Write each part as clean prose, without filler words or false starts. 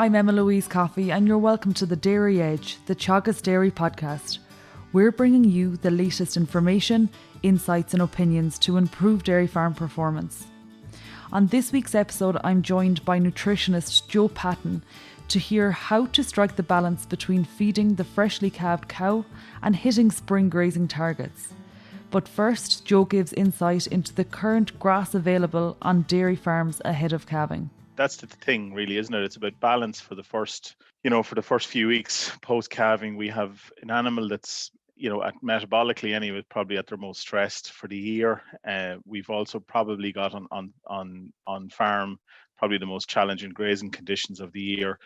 I'm Emma-Louise Coffey and you're welcome to The Dairy Edge, the Teagasc Dairy podcast. We're bringing you the latest information, insights and opinions to improve dairy farm performance. On this week's episode, I'm joined by nutritionist Joe Patton to hear how to strike the balance between feeding the freshly calved cow and hitting spring grazing targets. But first, Joe gives insight into the current grass available on dairy farms ahead of calving. That's the thing, really, isn't it? It's about balance for the first few weeks post-calving. We have an animal that's, at metabolically anyway, probably at their most stressed for the year. We've also probably got on farm probably the most challenging grazing conditions of the year.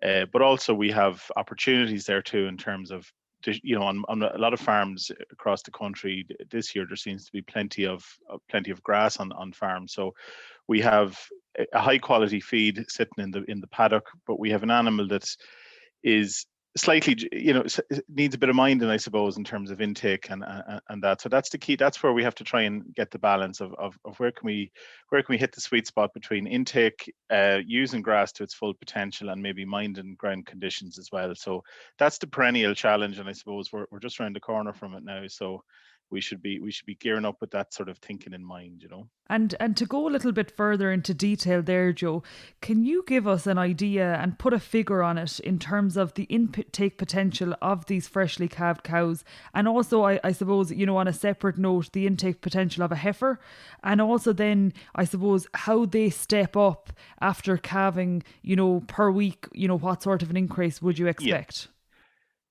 But also we have opportunities there too in terms of, on a lot of farms across the country this year, there seems to be plenty of grass on farms. So we have a high quality feed sitting in the paddock, but we have an animal that is slightly, needs a bit of minding, I suppose, in terms of intake and that. So that's the key. That's where we have to try and get the balance of where can we hit the sweet spot between intake, using grass to its full potential, and maybe minding ground conditions as well. So that's the perennial challenge, and I suppose we're just around the corner from it now. So we should be gearing up with that sort of thinking in mind, And to go a little bit further into detail there, Joe, can you give us an idea and put a figure on it in terms of the intake potential of these freshly calved cows, and also I suppose, on a separate note, the intake potential of a heifer, and also then I suppose how they step up after calving, per week, what sort of an increase would you expect?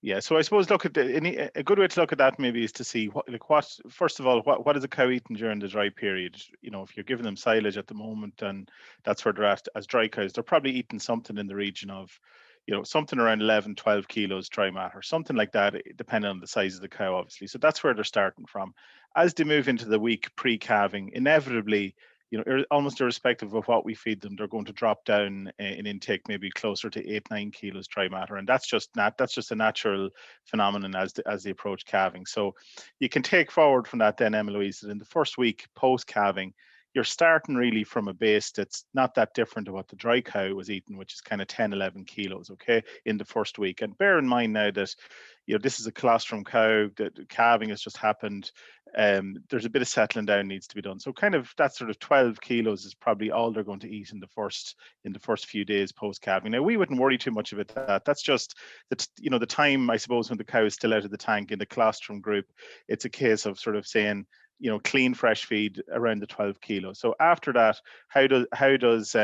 Yeah, so I suppose a good way to look at that maybe is to see what first of all, what is a cow eating during the dry period? If you're giving them silage at the moment and that's where they're at as dry cows, they're probably eating something in the region of, something around 11, 12 kilos dry matter, something like that, depending on the size of the cow, obviously. So that's where they're starting from. As they move into the week pre-calving, inevitably, almost irrespective of what we feed them, they're going to drop down in intake, maybe closer to 8-9 kilos dry matter, and that's just a natural phenomenon as they approach calving. So you can take forward from that then, Emma-Louise, that in the first week post calving, you're starting really from a base that's not that different to what the dry cow was eating, which is kind of 10-11 kilos, okay, in the first week. And bear in mind now that, this is a colostrum cow, that calving has just happened. There's a bit of settling down needs to be done. So kind of that sort of 12 kilos is probably all they're going to eat in the first few days post calving. Now, we wouldn't worry too much about that. That's just that, the time, I suppose, when the cow is still out of the tank in the colostrum group. It's a case of sort of saying, clean fresh feed around the 12 kilos. So after that, how does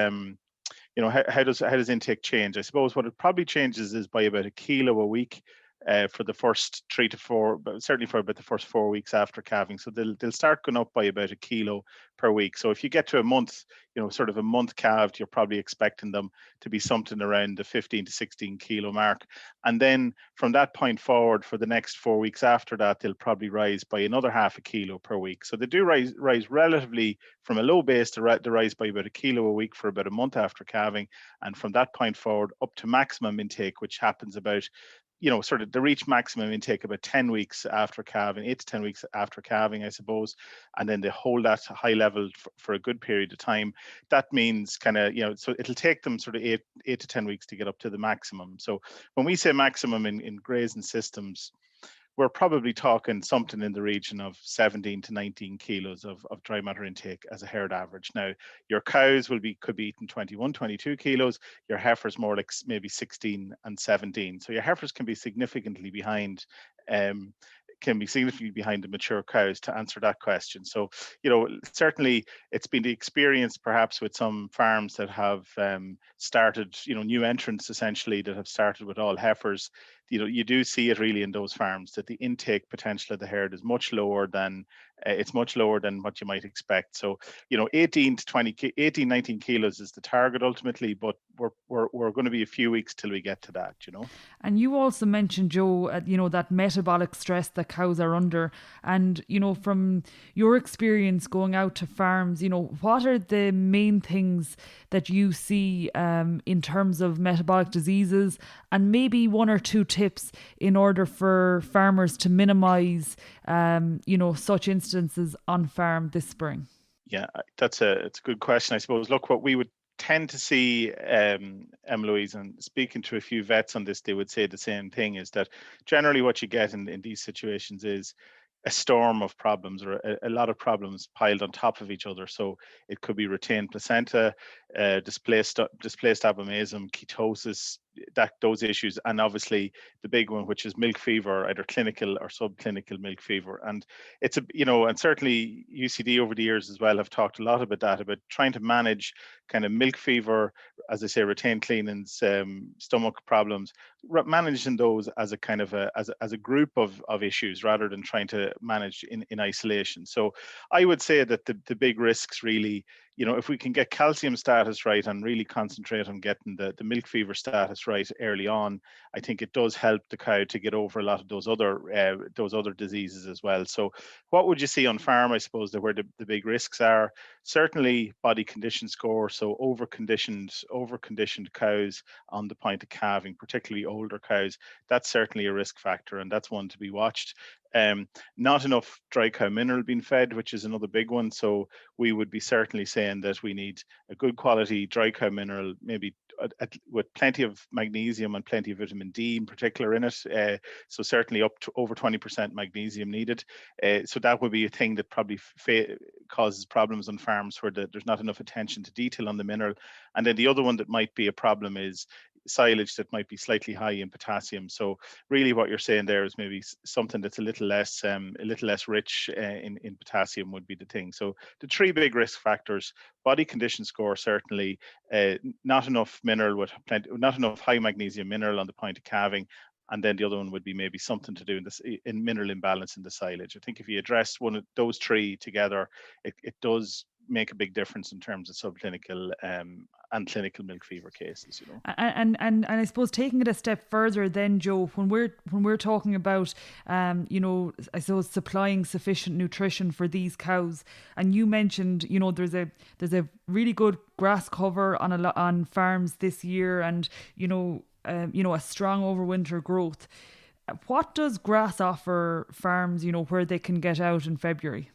intake change? I suppose what it probably changes is by about a kilo a week for the first 3 to 4, but certainly for about the first 4 weeks after calving. So they'll start going up by about a kilo per week. So if you get to a month, sort of a month calved, you're probably expecting them to be something around the 15 to 16 kilo mark. And then from that point forward, for the next 4 weeks after that, they'll probably rise by another half a kilo per week. So they do rise relatively from a low base to rise by about a kilo a week for about a month after calving. And from that point forward up to maximum intake, which happens about sort of they reach maximum intake about 10 weeks after calving, 8 to 10 weeks after calving, I suppose. And then they hold that high level for a good period of time. That means kind of, so it'll take them sort of 8 to 10 weeks to get up to the maximum. So when we say maximum in grazing systems, we're probably talking something in the region of 17 to 19 kilos of dry matter intake as a herd average. Now, your cows could be eating 21, 22 kilos. Your heifers more like maybe 16 and 17. So your heifers can be significantly behind the mature cows, to answer that question. So, certainly it's been the experience perhaps with some farms that have started, new entrants essentially that have started with all heifers. You do see it really in those farms that the intake potential of the herd is much lower than what you might expect. So, 18, 19 kilos is the target ultimately, but we're going to be a few weeks till we get to that, And you also mentioned, Joe, that metabolic stress that cows are under. And, from your experience going out to farms, what are the main things that you see in terms of metabolic diseases, and maybe 1 or 2 tips in order for farmers to minimize, such instances on farm this spring? Yeah, it's a good question, I suppose. Look, what we would tend to see, Emma-Louise, and speaking to a few vets on this, they would say the same thing, is that generally what you get in these situations is a storm of problems, or a lot of problems piled on top of each other. So it could be retained placenta, displaced abomasum, ketosis, those issues, and obviously the big one, which is milk fever, either clinical or subclinical milk fever. And it's and certainly UCD over the years as well have talked a lot about that, about trying to manage kind of milk fever, as I say, retained cleanings, stomach problems, managing those as a kind of as a group of issues, rather than trying to manage in isolation. So I would say that the big risks really, if we can get calcium status right and really concentrate on getting the milk fever status right early on, I think it does help the cow to get over a lot of those other diseases as well. So what would you see on farm, I suppose, that where the big risks are? Certainly body condition score, so over conditioned cows on the point of calving, particularly older cows, that's certainly a risk factor, and that's one to be watched. Not enough dry cow mineral being fed, which is another big one. So we would be certainly saying that we need a good quality dry cow mineral, maybe with plenty of magnesium and plenty of vitamin D in particular in it. So certainly up to over 20% magnesium needed. So that would be a thing that probably causes problems on farms where there's not enough attention to detail on the mineral. And then the other one that might be a problem is silage that might be slightly high in potassium. So really what you're saying there is maybe something that's a little less rich in potassium would be the thing. So the three big risk factors: body condition score, certainly, not enough mineral not enough high magnesium mineral on the point of calving, and then the other one would be maybe something to do in mineral imbalance in the silage. I think if you address one of those three together, it does make a big difference in terms of subclinical and clinical milk fever cases. And I suppose taking it a step further, then, Joe, when we're talking about I suppose supplying sufficient nutrition for these cows, and you mentioned there's a really good grass cover on farms this year, and a strong overwinter growth. What does grass offer farms, where they can get out in February?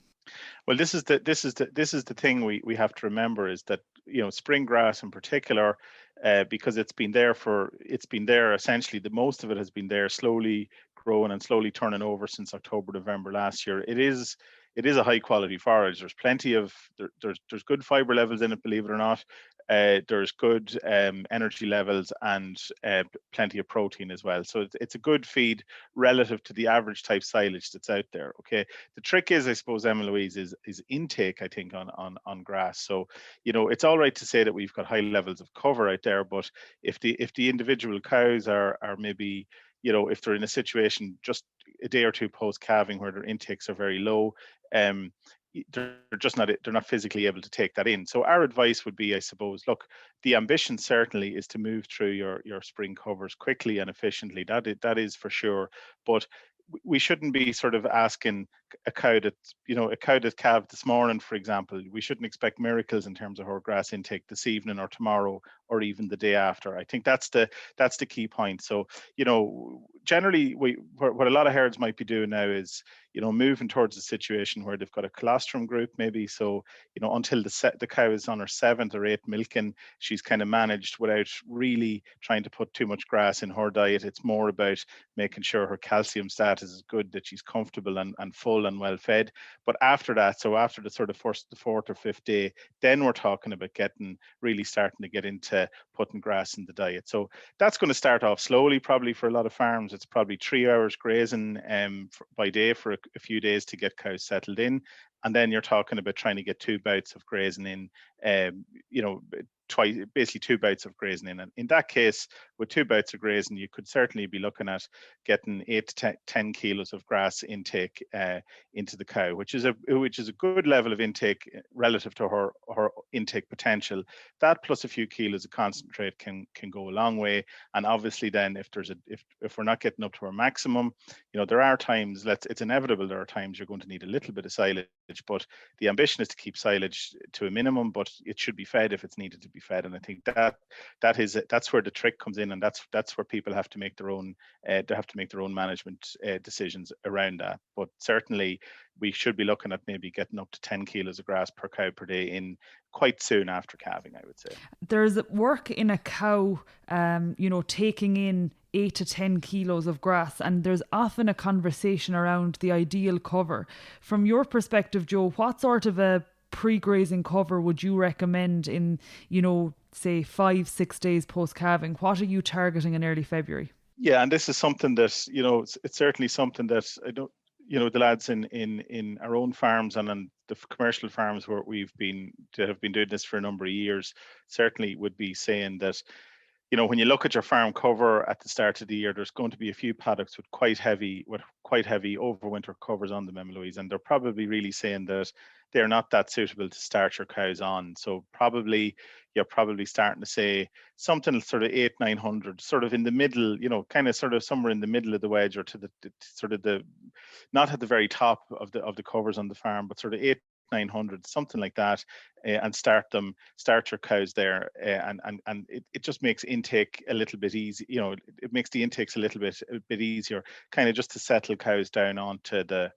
Well, this is the thing we have to remember, is that spring grass in particular, because it's been there essentially, the most of it has been there, slowly growing and slowly turning over since October, November last year. It is a high quality forage. There's plenty of there's good fibre levels in it, believe it or not. There's good energy levels and plenty of protein as well. So it's a good feed relative to the average type silage that's out there. Okay. The trick is, I suppose, Emma-Louise, is intake, I think, on grass. So, it's all right to say that we've got high levels of cover out there, but if the individual cows are maybe, if they're in a situation just a day or two post calving where their intakes are very low, they're not physically able to take that in. So our advice would be, I suppose, look, the ambition certainly is to move through your spring covers quickly and efficiently. That is for sure. But we shouldn't be sort of asking a cow that calved this morning, for example. We shouldn't expect miracles in terms of her grass intake this evening or tomorrow or even the day after. I think that's the key point. So, generally what a lot of herds might be doing now is, moving towards a situation where they've got a colostrum group maybe. So, until the cow is on her 7th or 8th milking, she's kind of managed without really trying to put too much grass in her diet. It's more about making sure her calcium status is good, that she's comfortable and full and well fed. But after that, so after the sort of the 4th or 5th day, then we're talking about starting to get into putting grass in the diet. So that's going to start off slowly, probably for a lot of farms. It's probably 3 hours grazing by day for a few days to get cows settled in. And then you're talking about trying to get 2 bouts of grazing in, basically 2 bouts of grazing in. And in that case, with 2 bouts of grazing, you could certainly be looking at getting 8 to 10 kilos of grass intake into the cow, which is a good level of intake relative to her intake potential. That plus a few kilos of concentrate can go a long way. And obviously, then if we're not getting up to our maximum, there are times, it's inevitable, there are times you're going to need a little bit of silage, but the ambition is to keep silage to a minimum, but it should be fed if it's needed to be fed. And I think that's where the trick comes in, and that's where people have to make their own management decisions around that. But certainly we should be looking at maybe getting up to 10 kilos of grass per cow per day in quite soon after calving, I would say. There's work in a cow, taking in 8 to 10 kilos of grass, and there's often a conversation around the ideal cover. From your perspective, Joe, what sort of a pre-grazing cover would you recommend in, say 5-6 days post-calving? What are you targeting in early February? Yeah, and this is something that, it's certainly something that I don't, the lads in our own farms and on the commercial farms where have been doing this for a number of years, certainly would be saying that, when you look at your farm cover at the start of the year, there's going to be a few paddocks with quite heavy overwinter covers on them, Emma-Louise, and they're probably really saying that they're not that suitable to start your cows on. So you're probably starting to say something sort of 800-900, sort of in the middle, kind of sort of somewhere in the middle of the wedge, or to the sort of the, not at the very top of the covers on the farm, but sort of 800-900, something like that, and start your cows there, and it just makes intake a little bit easy. It makes the intakes a bit easier, kind of just to settle cows down onto the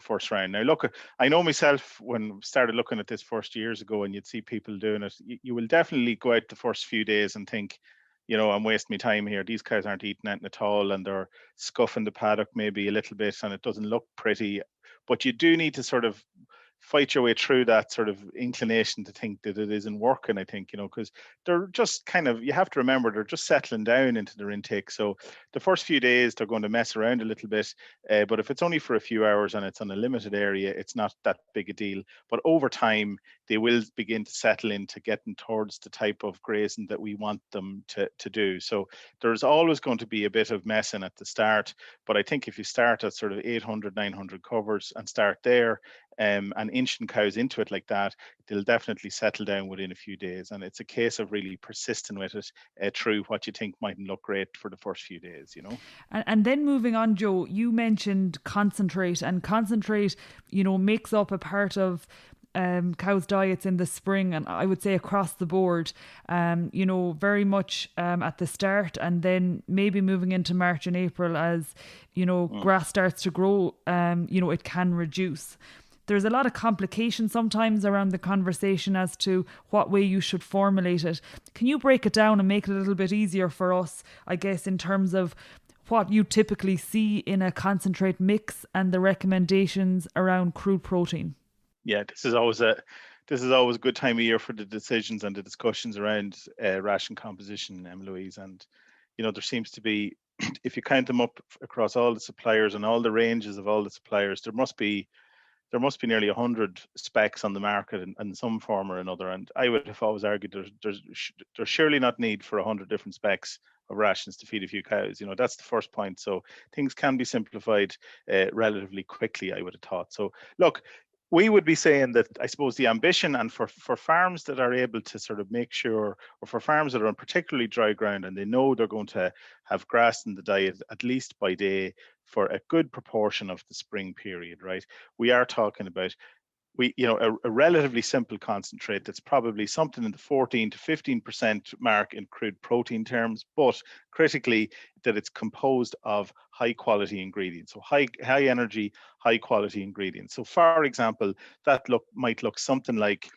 first round. Now look, I know myself, when I started looking at this first years ago, and you'd see people doing it, you will definitely go out the first few days and think, I'm wasting my time here. These cows aren't eating anything at all, and they're scuffing the paddock maybe a little bit, and it doesn't look pretty. But you do need to sort of fight your way through that sort of inclination to think that it isn't working, I think, because they're just kind of, you have to remember, they're just settling down into their intake. So the first few days they're going to mess around a little bit, but if it's only for a few hours and it's on a limited area, it's not that big a deal. But over time, they will begin to settle into getting towards the type of grazing that we want them to do. So there's always going to be a bit of messing at the start, but I think if you start at sort of 800-900 covers and start there, and inching cows into it like that, they'll definitely settle down within a few days. And it's a case of really persisting with it through what you think mightn't look great for the first few days, And then moving on, Joe, you mentioned concentrate, and concentrate, makes up a part of cows' diets in the spring, and I would say across the board, very much at the start, and then maybe moving into March and April as, grass starts to grow, it can reduce. There's a lot of complication sometimes around the conversation as to what way you should formulate it. Can you break it down and make it a little bit easier for us, I guess, in terms of what you typically see in a concentrate mix and the recommendations around crude protein? Yeah, this is always a good time of year for the decisions and the discussions around ration composition, Emma-Louise. And there seems to be, if you count them up across all the suppliers and all the ranges of all the suppliers, there must be nearly 100 specs on the market in some form or another. And I would have always argued there's surely not need for 100 different specs of rations to feed a few cows. That's the first point. So things can be simplified relatively quickly, I would have thought. So look, we would be saying that, I suppose, the ambition, and for farms that are able to sort of make sure, or for farms that are on particularly dry ground and they know they're going to have grass in the diet at least by day for a good proportion of the spring period, right? We are talking about a relatively simple concentrate that's probably something in the 14 to 15% mark in crude protein terms, but critically that it's composed of high quality ingredients. So high energy, high quality ingredients. So for example, that might look something like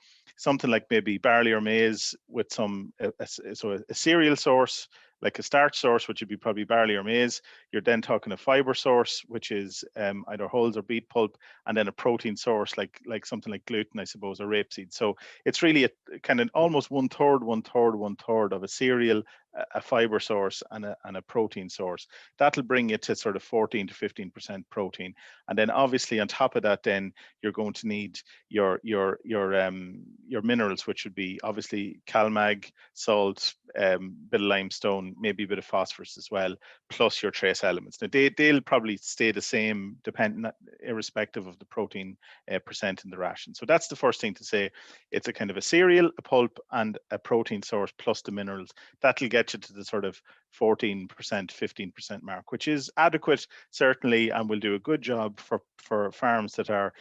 maybe barley or maize with a cereal source, like a starch source, which would be probably barley or maize. You're then talking a fibre source, which is either hulls or beet pulp, and then a protein source like something like gluten, I suppose, or rapeseed. So it's really a kind of almost one third of a cereal, a fibre source, and a protein source. That'll bring you to sort of 14 to 15% protein. And then obviously on top of that, then you're going to need your minerals, which would be obviously calmag, salt, bit of limestone, maybe a bit of phosphorus as well, plus your trace elements. Now they'll probably stay the same, irrespective of the protein percent in the ration. So that's the first thing to say. It's a kind of a cereal, a pulp, and a protein source plus the minerals. That'll get you to the sort of 14%, 15% mark, which is adequate, certainly, and will do a good job for farms that are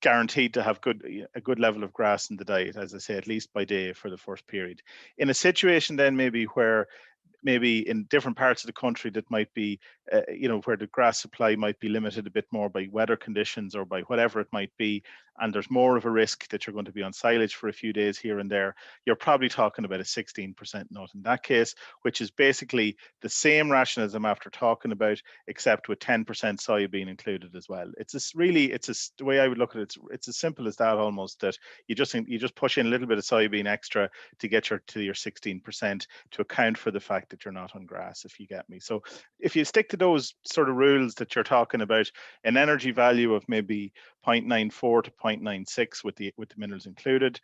guaranteed to have a good level of grass in the diet, as I say, at least by day for the first period. In a situation then maybe where maybe in different parts of the country that might be, where the grass supply might be limited a bit more by weather conditions or by whatever it might be, and there's more of a risk that you're going to be on silage for a few days here and there, you're probably talking about a 16% nut in that case, which is basically the same ration as I'm after talking about, except with 10% soybean included as well. The way I would look at it, it's as simple as that almost, that you just push in a little bit of soybean extra to get your 16% to account for the fact that you're not on grass, if you get me. So if you stick to those sort of rules that you're talking about, an energy value of maybe 0.94 to 0.96 with the minerals included,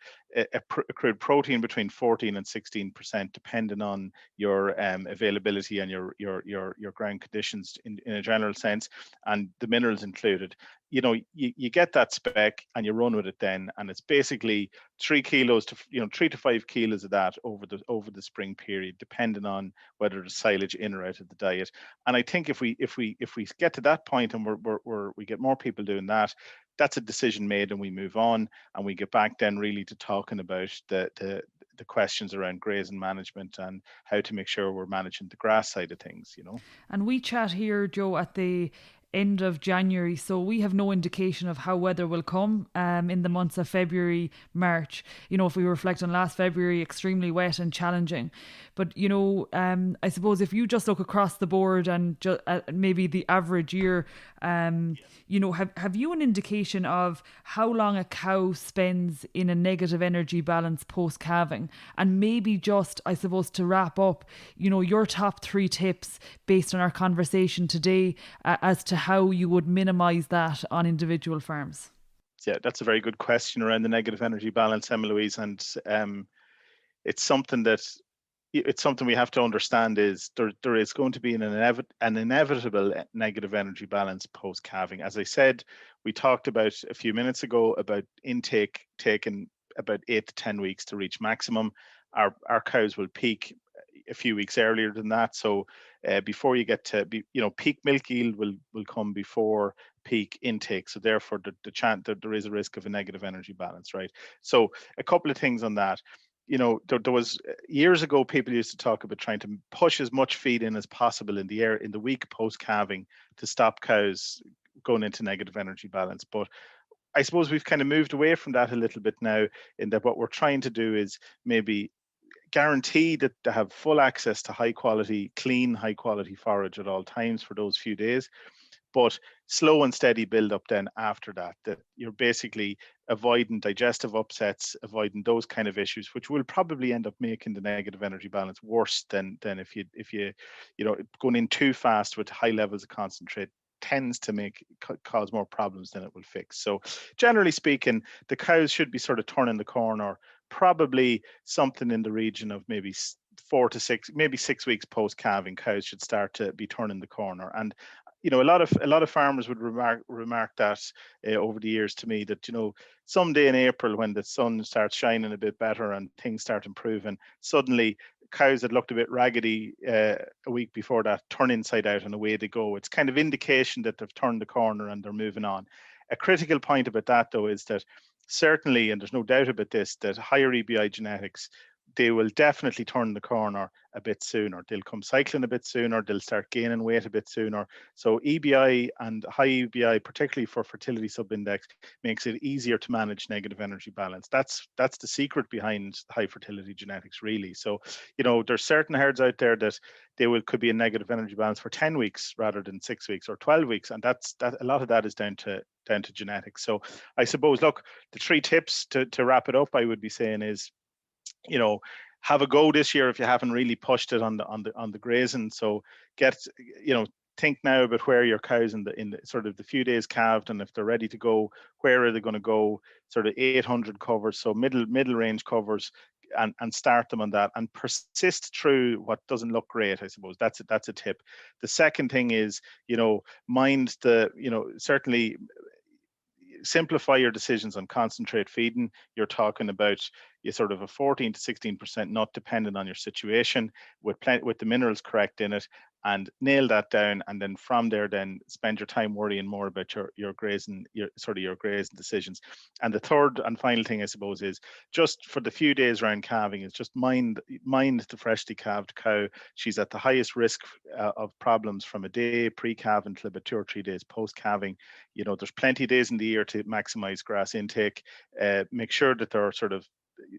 accrued protein between 14 and 16%, depending on your availability and your ground conditions in a general sense, and the minerals included. You get that spec and you run with it then, and it's basically 3 to 5 kilos of that over the spring period, depending on whether there's silage in or out of the diet. And I think if we get to that point and we get more people doing that, that's a decision made, and we move on and we get back then really to talking about the questions around grazing management and how to make sure we're managing the grass side of things. And we chat here, Joe, at the end of January, so we have no indication of how weather will come in the months of February, March. If we reflect on last February, extremely wet and challenging. But I suppose if you just look across the board and maybe the average year, have you an indication of how long a cow spends in a negative energy balance post-calving? And maybe just, I suppose, to wrap up, your top 3 tips based on our conversation today as to how you would minimize that on individual farms. Yeah, that's a very good question around the negative energy balance, Emma-Louise, and it's something we have to understand is there is going to be an inevitable negative energy balance post-calving. As I said, we talked about a few minutes ago about intake taking about 8 to 10 weeks to reach maximum. Our cows will peak a few weeks earlier than that. So before you get to peak milk yield will come before peak intake. So therefore the chance that there is a risk of a negative energy balance, right? So a couple of things on that. There was years ago, people used to talk about trying to push as much feed in as possible in the week post-calving to stop cows going into negative energy balance. But I suppose we've kind of moved away from that a little bit now, in that what we're trying to do is maybe guarantee that they have full access to high quality forage at all times for those few days, but slow and steady build up then after that you're basically avoiding digestive upsets, avoiding those kind of issues, which will probably end up making the negative energy balance worse than if you going in too fast with high levels of concentrate tends to cause more problems than it will fix. So generally speaking, the cows should be sort of turning the corner, probably something in the region of maybe 4 to 6, maybe 6 weeks post calving. Cows should start to be turning the corner. And a lot of farmers would remark that over the years to me, that someday in April, when the sun starts shining a bit better and things start improving, suddenly cows that looked a bit raggedy a week before that turn inside out and away they go. It's kind of indication that they've turned the corner and they're moving on. A critical point about that, though, is that certainly, and there's no doubt about this, that higher EBI genetics, they will definitely turn the corner a bit sooner. They'll come cycling a bit sooner. They'll start gaining weight a bit sooner. So EBI and high EBI, particularly for fertility subindex, makes it easier to manage negative energy balance. That's the secret behind high fertility genetics, really. So, there's certain herds out there that could be a negative energy balance for 10 weeks rather than 6 weeks or 12 weeks. And that a lot of that is down to genetics. So I suppose, look, the 3 tips to wrap it up, I would be saying is, have a go this year if you haven't really pushed it on the grazing. So think now about where your cows in the sort of the few days calved, and if they're ready to go, where are they going to go? Sort of 800 covers, so middle range covers, and start them on that, and persist through what doesn't look great. I suppose that's a tip. The second thing is, mind certainly simplify your decisions on concentrate feeding. You're talking about sort of a 14 to 16% nut, depending on your situation, with the minerals correct in it, and nail that down. And then from there, then spend your time worrying more about your grazing, your grazing decisions. And the third and final thing, I suppose, is just for the few days around calving, is just mind the freshly calved cow. She's at the highest risk of problems from a day pre-calv until about 2 or 3 days post-calving. There's plenty of days in the year to maximize grass intake. Make sure that they're sort of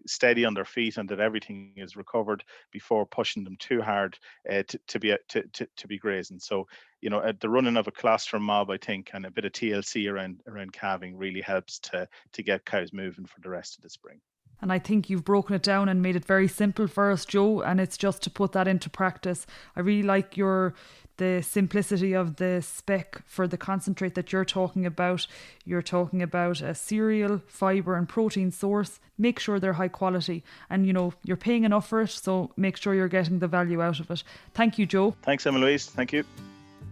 steady on their feet and that everything is recovered before pushing them too hard to be grazing. So the running of a colostrum mob, I think, and a bit of TLC around calving really helps to get cows moving for the rest of the spring. And I think you've broken it down and made it very simple for us, Joe, and it's just to put that into practice. I really like the simplicity of the spec for the concentrate that you're talking about. You're talking about a cereal, fibre and protein source. Make sure they're high quality, and you're paying enough for it, so make sure you're getting the value out of it. Thank you, Joe. Thanks, Emma-Louise. Thank you.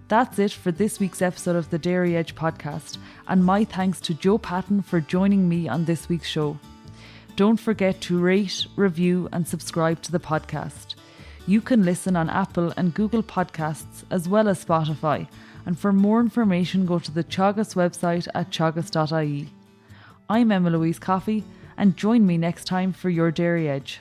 That's it for this week's episode of the Dairy Edge podcast, and my thanks to Joe Patton for joining me on this week's show. Don't forget to rate, review and subscribe to the podcast. You can listen on Apple and Google Podcasts as well as Spotify, and for more information go to the Teagasc website at teagasc.ie. I'm Emma-Louise Coffey, and join me next time for your Dairy Edge.